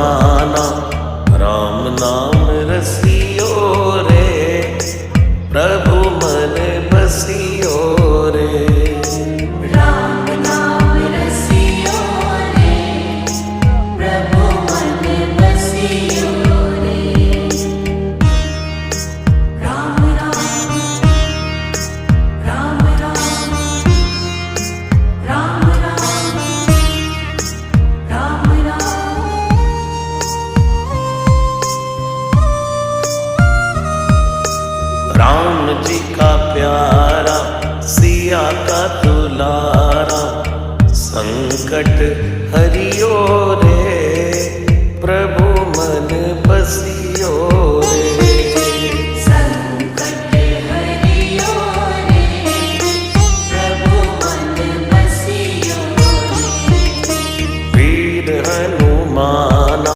समाना, राम नाम रसियो रे, प्रभु मन बसियो रे। राम नाम रसियो रे, प्रभु मन बसियो रे। राम राम राम राम, राम राम राम राम। राम जी का प्यारा, सिया का दुलारा, संकट